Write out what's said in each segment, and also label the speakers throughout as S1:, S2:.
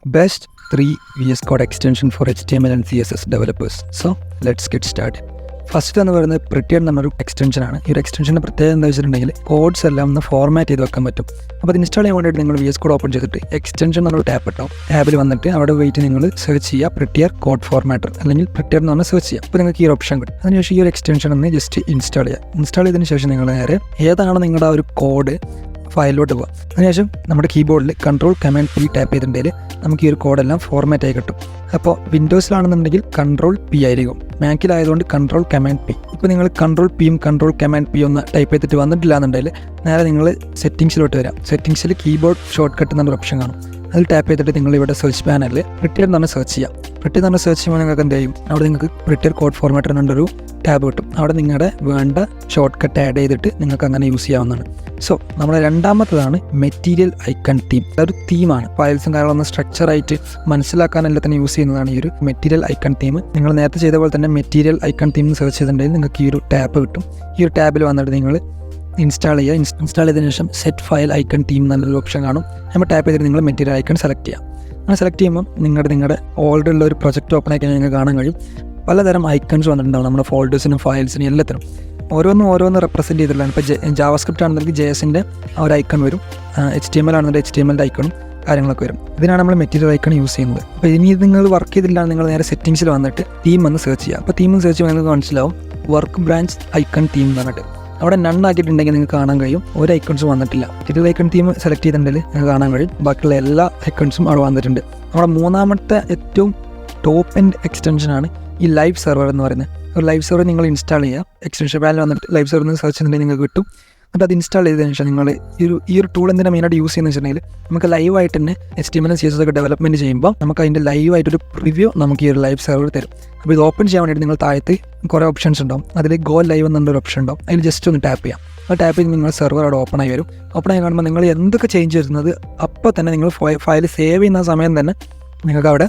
S1: Best 3 VS Code extension for HTML and CSS developers. So let's get started. First എന്ന് പറയുന്നത് Prettier എന്നൊരു extension ആണ്. ഈ ഒരു എക്സ്റ്റൻഷൻ്റെ പ്രത്യേകത എന്താ വെച്ചിട്ടുണ്ടെങ്കിൽ കോഡ്സ് എല്ലാം ഒന്ന് ഫോർമാറ്റ് ചെയ്ത് വെക്കാൻ പറ്റും. അപ്പോൾ അത് ഇൻസ്റ്റാൾ ചെയ്യാൻ വേണ്ടിയിട്ട് നിങ്ങൾ VS Code ഓപ്പൺ ചെയ്തിട്ട് എക്സ്റ്റൻഷൻ എന്നൊരു ടാപ്പ് ഇട്ടാവും. ടാബിൽ വന്നിട്ട് അവിടെ പോയിട്ട് നിങ്ങൾ സെർച്ച് ചെയ്യുക Prettier കോഡ് ഫോർമാറ്റർ അല്ലെങ്കിൽ Prettier എന്ന് പറഞ്ഞാൽ സെർച്ച് ചെയ്യുക. അപ്പോൾ നിങ്ങൾക്ക് ഈ ഒരു ഓപ്ഷൻ കിട്ടും. അതിനുശേഷം ഈ ഒരു എക്സ്റ്റൻഷൻ ഒന്ന് ജസ്റ്റ് ഇൻസ്റ്റാൾ ചെയ്യുക. ഇൻസ്റ്റാൾ ചെയ്തതിന് ശേഷം നിങ്ങൾ നേരെ ഏതാണ് നിങ്ങളുടെ ആ ഒരു കോഡ് ഫയലിലോട്ട് പോകാം. അതിനുശേഷം നമ്മുടെ കീബോർഡിൽ കൺട്രോൾ കമാൻഡ് പി ടാപ്പ് ചെയ്തിട്ടുണ്ടെങ്കിൽ നമുക്ക് ഈ ഒരു കോഡെല്ലാം ഫോർമാറ്റ് ആയി കിട്ടും. അപ്പോൾ വിൻഡോസിലാണെന്നുണ്ടെങ്കിൽ കൺട്രോൾ പി ആയിരിക്കും, മാക്കിലായതുകൊണ്ട് കൺട്രോൾ കമാൻഡ് പി. ഇപ്പോൾ നിങ്ങൾ കൺട്രോൾ പിയും കൺട്രോൾ കമാൻഡ് പി ഒന്ന് ടൈപ്പ് ചെയ്തിട്ട് വന്നിട്ടില്ല എന്നുണ്ടെങ്കിൽ നേരെ നിങ്ങൾ സെറ്റിംഗ്സിലോട്ട് വരാം. സെറ്റിംഗ്സിൽ കീബോർഡ് ഷോർട്ട് കട്ട് എന്നൊരു ഓപ്ഷൻ കാണും. അതിൽ ടാപ്പ് ചെയ്തിട്ട് നിങ്ങൾ ഇവിടെ സെർച്ച് പാനലിൽ Prettier എന്ന് പറഞ്ഞാൽ സെർച്ച് ചെയ്യാം. Prettier എന്ന് പറഞ്ഞാൽ സെർച്ച് ചെയ്യുമ്പോൾ നിങ്ങൾക്ക് എന്ത് ചെയ്യും, അവിടെ നിങ്ങൾക്ക് Prettier കോഡ് ഫോർമാറ്റർ എന്നൊരു ടാബ് കിട്ടും. അവിടെ നിങ്ങളുടെ വേണ്ട ഷോർട്ട് കട്ട് ആഡ് ചെയ്തിട്ട് നിങ്ങൾക്ക് അങ്ങനെ യൂസ് ചെയ്യാവുന്നതാണ്. സോ നമ്മുടെ രണ്ടാമത്തതാണ് മെറ്റീരിയൽ ഐക്കൺ തീം. അതൊരു തീമാണ്. ഫയൽസും കാര്യങ്ങളൊന്ന് സ്ട്രക്ചറായിട്ട് മനസ്സിലാക്കാൻ എല്ലാത്തിനും യൂസ് ചെയ്യുന്നതാണ് ഈ ഒരു മെറ്റീരിയൽ ഐക്കൺ തീം. നിങ്ങൾ നേരത്തെ ചെയ്ത പോലെ തന്നെ മെറ്റീരിയൽ ഐക്കൺ തീം സെർച്ച് ചെയ്തിട്ടുണ്ടെങ്കിൽ നിങ്ങൾക്ക് ഈ ഒരു ടാബ് കിട്ടും. ഈ ഒരു ടാബിൽ വന്നിട്ട് നിങ്ങൾ ഇൻസ്റ്റാൾ ചെയ്യുക. ഇൻസ്റ്റാൾ ചെയ്തതിനു ശേഷം സെറ്റ് ഫയൽ ഐക്കൺ തീം നല്ലൊരു ഓപ്ഷൻ കാണും. നമ്മൾ ടാപ്പ് ചെയ്തിട്ട് നിങ്ങൾ മെറ്റീരിയൽ ഐക്കൺ സെലക്ട് ചെയ്യാം. അങ്ങനെ സെലക്ട് ചെയ്യുമ്പോൾ നിങ്ങളുടെ ഓൾറെഡി ഉള്ള ഒരു പ്രൊജക്റ്റ് ഓപ്പൺ ആക്കി നിങ്ങൾക്ക് കാണാൻ കഴിയും. പലതരം ഐക്കൺസ് വന്നിട്ടുണ്ടാവും നമ്മുടെ ഫോൾഡേഴ്സിനും ഫയൽസിനും എല്ലാത്തിനും. ഓരോന്ന് റെപ്രസെൻറ്റ് ചെയ്തിട്ടുള്ളതാണ്. ഇപ്പോൾ ജാവാസ്ക്രിപ്റ്റ് ആണെന്നുണ്ടെങ്കിൽ JS-ൻ്റെ ആ ഒരു ഐക്കൺ വരും, HTML ആണെന്നുണ്ടെങ്കിൽ HTML-ൻ്റെ ഐക്കണും കാര്യങ്ങളൊക്കെ വരും. ഇതിനാണ് നമ്മൾ മെറ്റീരിയൽ ഐക്കൺ യൂസ് ചെയ്യുന്നത്. അപ്പോൾ ഇനി നിങ്ങൾ വർക്ക് ചെയ്തില്ല, നിങ്ങൾ നേരെ സെറ്റിംഗ്സിൽ വന്നിട്ട് തീം എന്ന് സെർച്ച് ചെയ്യുക. അപ്പോൾ തീം സെർച്ച് ചെയ്യുമ്പോൾ നിങ്ങൾക്ക് മനസ്സിലാവും വർക്ക് ബ്രാഞ്ച് ഐക്കൺ തീം എന്ന് പറഞ്ഞിട്ട്. അവിടെ നണ്ണാക്കിയിട്ടുണ്ടെങ്കിൽ നിങ്ങൾക്ക് കാണാൻ കഴിയും ഒരു ഐക്കൺസും വന്നിട്ടില്ല. മെറ്റീരിയൽ ഐക്കൺ തീം സെലക്ട് ചെയ്തിട്ടുണ്ടെങ്കിൽ നിങ്ങൾക്ക് കാണാൻ കഴിയും ബാക്കിയുള്ള എല്ലാ ഐക്കൺസും അവിടെ വന്നിട്ടുണ്ട്. നമ്മുടെ മൂന്നാമത്തെ ഏറ്റവും ടോപ്പ് എൻഡ് എക്സ്റ്റൻഷനാണ് ഈ ലൈവ് സെർവർ എന്ന് പറയുന്നത്. ഒരു ലൈവ് സെർവർ നിങ്ങൾ ഇൻസ്റ്റാൾ ചെയ്യുക. എക്സ്റ്റൻഷൻ പാനൽ വന്നിട്ട് ലൈവ് സെർവർ എന്ന് സെർച്ച് ചെയ്തിട്ടുണ്ടെങ്കിൽ നിങ്ങൾക്ക് കിട്ടും. എന്നിട്ട് അത് ഇൻസ്റ്റാൾ ചെയ്തതിനു ശേഷം നിങ്ങൾ ഈ ഒരു ടൂൾ എന്തിനാണ് മെയിനായിട്ട് യൂസ് ചെയ്യുന്നത് വെച്ചിട്ടുണ്ടെങ്കിൽ നമുക്ക് ലൈവായിട്ട് തന്നെ HTML and CSS ഒക്കെ ഡെവലപ്മെൻറ്റ് ചെയ്യുമ്പോൾ നമുക്ക് അതിൻ്റെ ലൈവായിട്ടൊരു പ്രിവ്യൂ നമുക്ക് ഈ ഒരു ലൈവ് സെർവർ തരും. അപ്പോൾ ഇത് ഓപ്പൺ ചെയ്യാൻ വേണ്ടിയിട്ട് നിങ്ങൾ താഴത്ത് കുറേ ഓപ്ഷൻസ് ഉണ്ടാവും. അതിൽ ഗോ ലൈവ് എന്നൊരു ഓപ്ഷൻ ഉണ്ടാവും. അതിൽ ജസ്റ്റ് ഒന്ന് ടാപ്പ് ചെയ്യാം. ആ ടാപ്പ് ചെയ്ത് നിങ്ങൾ സെർവർ അവിടെ ഓപ്പൺ ആയി വരും. ഓപ്പൺ ആയി കാണുമ്പോൾ നിങ്ങൾ എന്തൊക്കെ ചേഞ്ച് വരുന്നത് അപ്പോൾ തന്നെ നിങ്ങൾ ഫയൽ സേവ് ചെയ്യുന്ന സമയം തന്നെ നിങ്ങൾക്ക് അവിടെ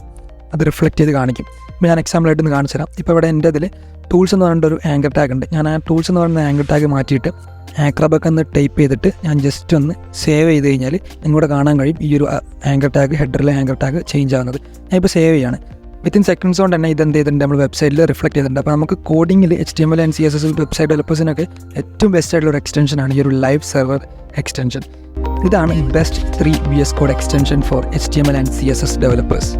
S1: അത് റിഫ്ലക്റ്റ് ചെയ്ത് കാണിക്കും. ഇപ്പോൾ ഞാൻ എക്സാമ്പിളായിട്ട് ഒന്ന് കാണിച്ചു തരാം. ഇപ്പോൾ ഇവിടെ എൻ്റെ അതിൽ ടൂൾസ് എന്ന് പറഞ്ഞിട്ട് ഒരു ആങ്കർ ടാഗ് ഉണ്ട്. ഞാൻ ആ ടൂൾസ് എന്ന് പറയുന്ന ആങ്കർ ടാഗ് മാറ്റിയിട്ട് ആക്രബൊക്കെ ഒന്ന് ടൈപ്പ് ചെയ്തിട്ട് ഞാൻ ജസ്റ്റ് ഒന്ന് സേവ് ചെയ്ത് കഴിഞ്ഞാൽ നിങ്ങളുടെ കാണാൻ കഴിയും ഈ ഒരു ആങ്കർ ടാഗ്, ഹെഡറിലെ ആങ്കർ ടാഗ് ചേഞ്ച് ആകുന്നത്. ഞാൻ ഇപ്പോൾ സേവ് ചെയ്യാണ്. വിത്തിൻ സെക്കൻഡ്സ് കൊണ്ട് തന്നെ ഇതെന്ത് ചെയ്തിട്ടുണ്ട്, നമ്മൾ വെബ്സൈറ്റിൽ റിഫ്ലക്റ്റ് ചെയ്തിട്ടുണ്ട്. അപ്പോൾ നമുക്ക് കോഡിങ്ങിൽ HTML and CSS വെബ്സൈറ്റ് ഡെവലപ്പേഴ്സിനൊക്കെ ഏറ്റവും ബെസ്റ്റ് ആയിട്ടുള്ള ഒരു എക്സ്റ്റൻഷനാണ് ഈ ഒരു ലൈവ് സെർവർ എക്സ്റ്റൻഷൻ. ഇതാണ് best 3 VS Code extension for HTML and CSS developers.